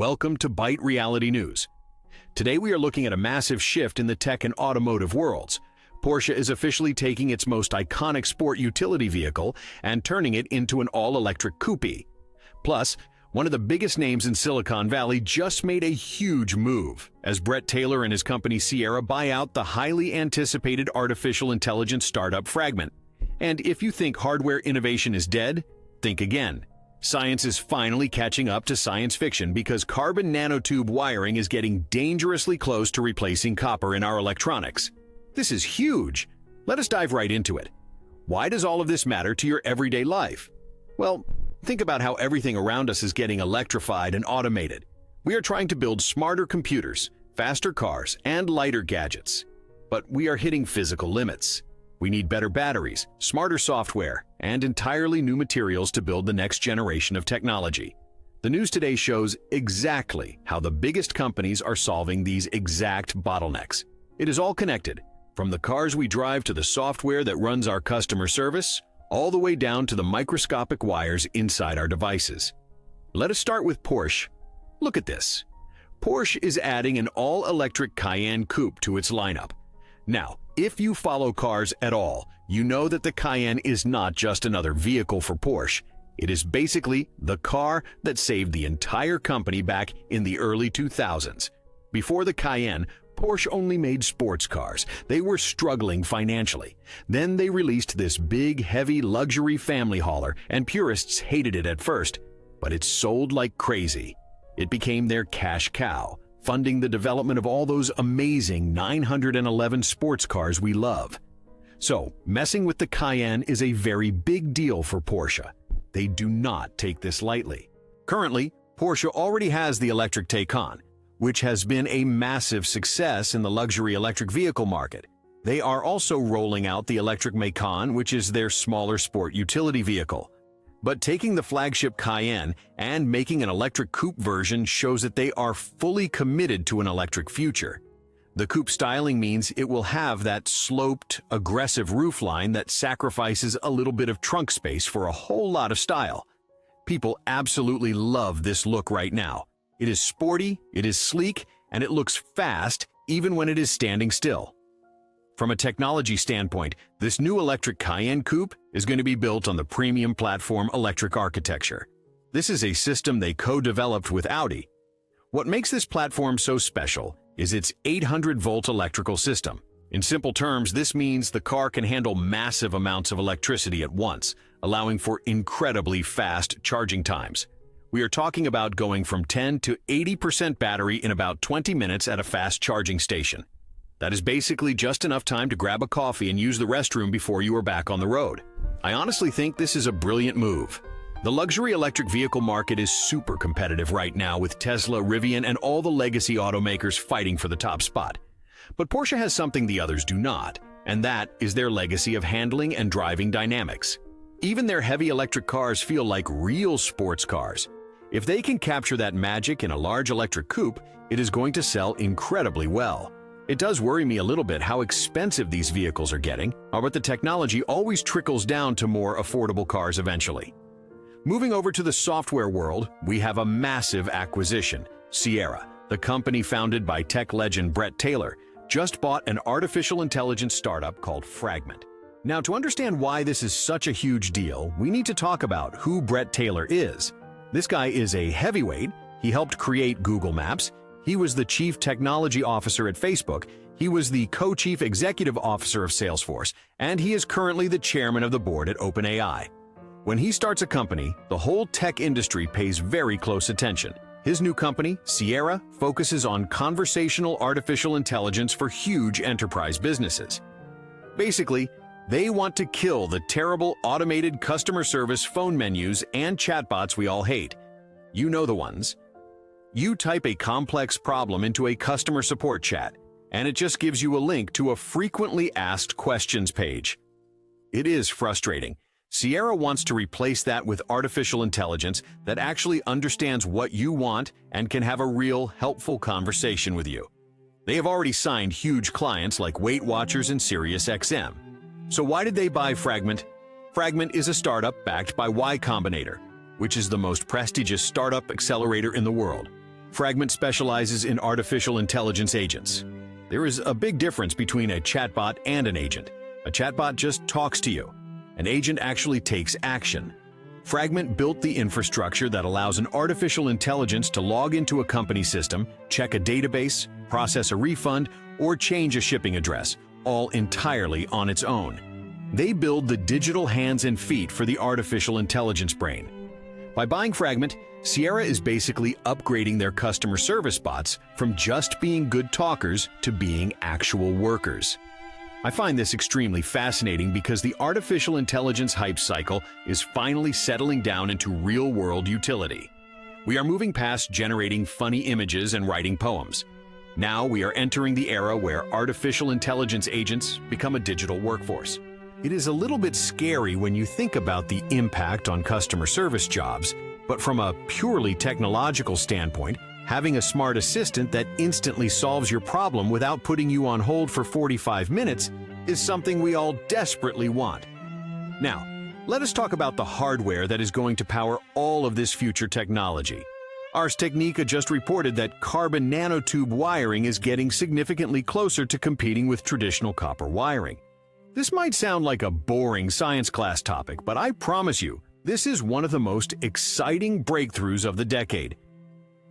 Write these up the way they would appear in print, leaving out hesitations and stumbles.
Welcome to Byte Reality News. Today we are looking at a massive shift in the tech and automotive worlds. Porsche is officially taking its most iconic sport utility vehicle and turning it into an all-electric coupe. Plus, one of the biggest names in Silicon Valley just made a huge move as Brett Taylor and his company Sierra buy out the highly anticipated artificial intelligence startup Fragment. And if you think hardware innovation is dead, think again. Science is finally catching up to science fiction because carbon nanotube wiring is getting dangerously close to replacing copper in our electronics. This is huge. Let us dive right into it. Why does all of this matter to your everyday life? Well, think about how everything around us is getting electrified and automated. We are trying to build smarter computers, faster cars, and lighter gadgets. But we are hitting physical limits. We need better batteries, smarter software, and entirely new materials to build the next generation of technology. The news today shows exactly how the biggest companies are solving these exact bottlenecks. It is all connected, from the cars we drive to the software that runs our customer service, all the way down to the microscopic wires inside our devices. Let us start with Porsche. Look at this. Porsche is adding an all-electric Cayenne coupe to its lineup. Now, if you follow cars at all, you know that the Cayenne is not just another vehicle for Porsche. It is basically the car that saved the entire company back in the early 2000s. Before the Cayenne, Porsche only made sports cars. They were struggling financially. Then they released this big, heavy luxury family hauler, and purists hated it at first, but it sold like crazy. It became their cash cow, funding the development of all those amazing 911 sports cars we love. So, messing with the Cayenne is a very big deal for Porsche. They do not take this lightly. Currently, Porsche already has the electric Taycan, which has been a massive success in the luxury electric vehicle market. They are also rolling out the electric Macan, which is their smaller sport utility vehicle. But taking the flagship Cayenne and making an electric coupe version shows that they are fully committed to an electric future. The coupe styling means it will have that sloped, aggressive roofline that sacrifices a little bit of trunk space for a whole lot of style. People absolutely love this look right now. It is sporty, it is sleek, and it looks fast even when it is standing still. From a technology standpoint, this new electric Cayenne coupe is going to be built on the premium platform electric architecture. This is a system they co-developed with Audi. What makes this platform so special is its 800-volt electrical system. In simple terms, this means the car can handle massive amounts of electricity at once, allowing for incredibly fast charging times. We are talking about going from 10 to 80% battery in about 20 minutes at a fast charging station. That is basically just enough time to grab a coffee and use the restroom before you are back on the road. I honestly think this is a brilliant move. The luxury electric vehicle market is super competitive right now with Tesla, Rivian, and all the legacy automakers fighting for the top spot. But Porsche has something the others do not, and that is their legacy of handling and driving dynamics. Even their heavy electric cars feel like real sports cars. If they can capture that magic in a large electric coupe, it is going to sell incredibly well. It does worry me a little bit how expensive these vehicles are getting, but the technology always trickles down to more affordable cars eventually. Moving over to the software world, we have a massive acquisition. Sierra, the company founded by tech legend Brett Taylor, just bought an artificial intelligence startup called Fragment. Now, to understand why this is such a huge deal, we need to talk about who Brett Taylor is. This guy is a heavyweight. He helped create Google Maps. He was the chief technology officer at Facebook. He was the co-chief executive officer of Salesforce, and he is currently the chairman of the board at OpenAI. When he starts a company, the whole tech industry pays very close attention. His new company, Sierra, focuses on conversational artificial intelligence for huge enterprise businesses. Basically, they want to kill the terrible automated customer service phone menus and chatbots we all hate. You know the ones. You type a complex problem into a customer support chat, and it just gives you a link to a frequently asked questions page. It is frustrating. Sierra wants to replace that with artificial intelligence that actually understands what you want and can have a real, helpful conversation with you. They have already signed huge clients like Weight Watchers and SiriusXM. So why did they buy Fragment? Fragment is a startup backed by Y Combinator, which is the most prestigious startup accelerator in the world. Fragment specializes in artificial intelligence agents. There is a big difference between a chatbot and an agent. A chatbot just talks to you. An agent actually takes action. Fragment built the infrastructure that allows an artificial intelligence to log into a company system, check a database, process a refund, or change a shipping address, all entirely on its own. They build the digital hands and feet for the artificial intelligence brain. By buying Fragment, Sierra is basically upgrading their customer service bots from just being good talkers to being actual workers. I find this extremely fascinating because the artificial intelligence hype cycle is finally settling down into real-world utility. We are moving past generating funny images and writing poems. Now we are entering the era where artificial intelligence agents become a digital workforce. It is a little bit scary when you think about the impact on customer service jobs, but from a purely technological standpoint, having a smart assistant that instantly solves your problem without putting you on hold for 45 minutes is something we all desperately want. Now, let us talk about the hardware that is going to power all of this future technology. Ars Technica just reported that carbon nanotube wiring is getting significantly closer to competing with traditional copper wiring. This might sound like a boring science class topic, but I promise you, this is one of the most exciting breakthroughs of the decade.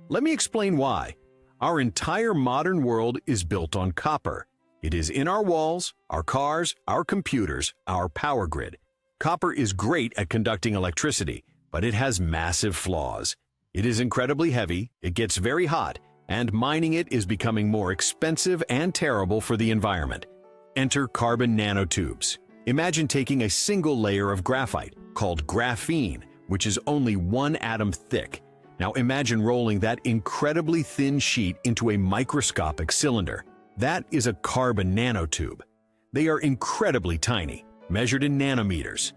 Let me explain why. Our entire modern world is built on copper. It is in our walls, our cars, our computers, our power grid. Copper is great at conducting electricity, but it has massive flaws. It is incredibly heavy, it gets very hot, and mining it is becoming more expensive and terrible for the environment. Enter carbon nanotubes. Imagine taking a single layer of graphite, called graphene, which is only 1 atom thick. Now imagine rolling that incredibly thin sheet into a microscopic cylinder. That is a carbon nanotube. They are incredibly tiny, measured in nanometers.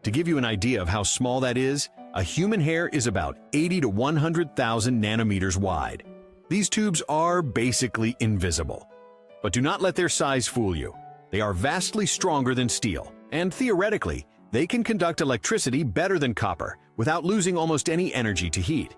To give you an idea of how small that is, a human hair is about 80 to 100,000 nanometers wide. These tubes are basically invisible. But do not let their size fool you. They are vastly stronger than steel, and theoretically, they can conduct electricity better than copper without losing almost any energy to heat.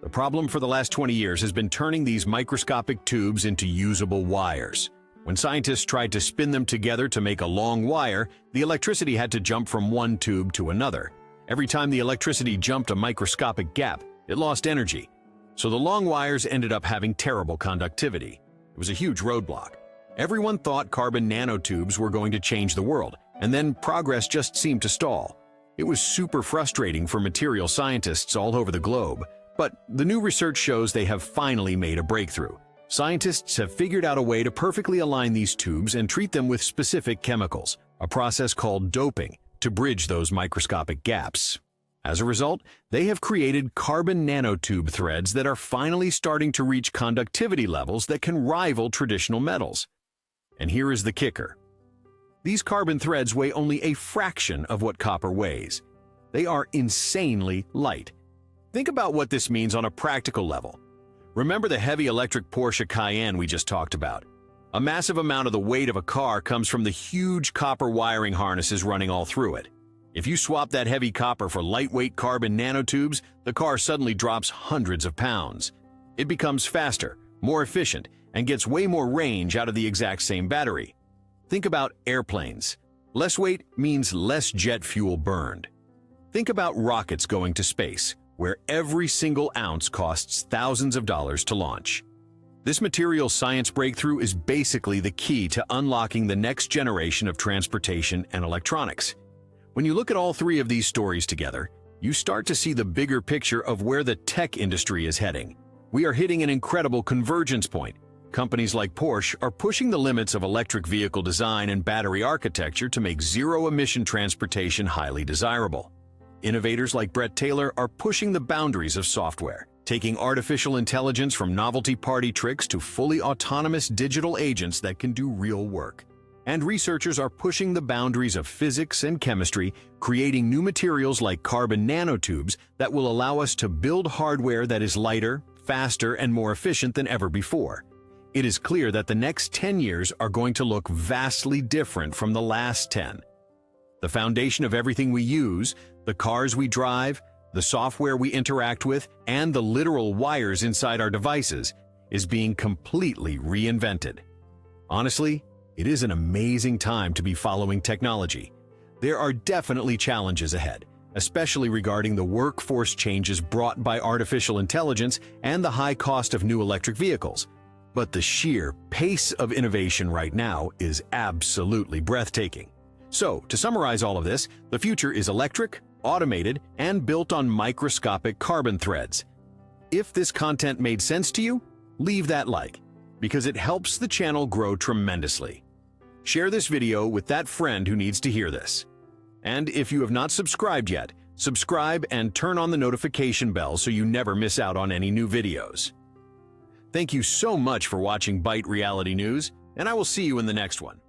The problem for the last 20 years has been turning these microscopic tubes into usable wires. When scientists tried to spin them together to make a long wire, the electricity had to jump from one tube to another. Every time the electricity jumped a microscopic gap, it lost energy. So the long wires ended up having terrible conductivity. It was a huge roadblock. Everyone thought carbon nanotubes were going to change the world, and then progress just seemed to stall. It was super frustrating for material scientists all over the globe, but the new research shows they have finally made a breakthrough. Scientists have figured out a way to perfectly align these tubes and treat them with specific chemicals, a process called doping, to bridge those microscopic gaps. As a result, they have created carbon nanotube threads that are finally starting to reach conductivity levels that can rival traditional metals. And here is the kicker. These carbon threads weigh only a fraction of what copper weighs. They are insanely light. Think about what this means on a practical level. Remember the heavy electric Porsche Cayenne we just talked about? A massive amount of the weight of a car comes from the huge copper wiring harnesses running all through it. If you swap that heavy copper for lightweight carbon nanotubes, the car suddenly drops hundreds of pounds. It becomes faster, more efficient, and gets way more range out of the exact same battery. Think about airplanes. Less weight means less jet fuel burned. Think about rockets going to space, where every single ounce costs thousands of dollars to launch. This material science breakthrough is basically the key to unlocking the next generation of transportation and electronics. When you look at all three of these stories together, you start to see the bigger picture of where the tech industry is heading. We are hitting an incredible convergence point. Companies like Porsche are pushing the limits of electric vehicle design and battery architecture to make zero-emission transportation highly desirable. Innovators like Brett Taylor are pushing the boundaries of software, taking artificial intelligence from novelty party tricks to fully autonomous digital agents that can do real work. And researchers are pushing the boundaries of physics and chemistry, creating new materials like carbon nanotubes that will allow us to build hardware that is lighter, faster, and more efficient than ever before. It is clear that the next 10 years are going to look vastly different from the last 10. The foundation of everything we use, the cars we drive, the software we interact with, and the literal wires inside our devices is being completely reinvented. Honestly, it is an amazing time to be following technology. There are definitely challenges ahead, especially regarding the workforce changes brought by artificial intelligence and the high cost of new electric vehicles. But the sheer pace of innovation right now is absolutely breathtaking. So, to summarize all of this, the future is electric, automated, and built on microscopic carbon threads. If this content made sense to you, leave that like, because it helps the channel grow tremendously. Share this video with that friend who needs to hear this. And if you have not subscribed yet, subscribe and turn on the notification bell so you never miss out on any new videos. Thank you so much for watching Byte Reality News, and I will see you in the next one.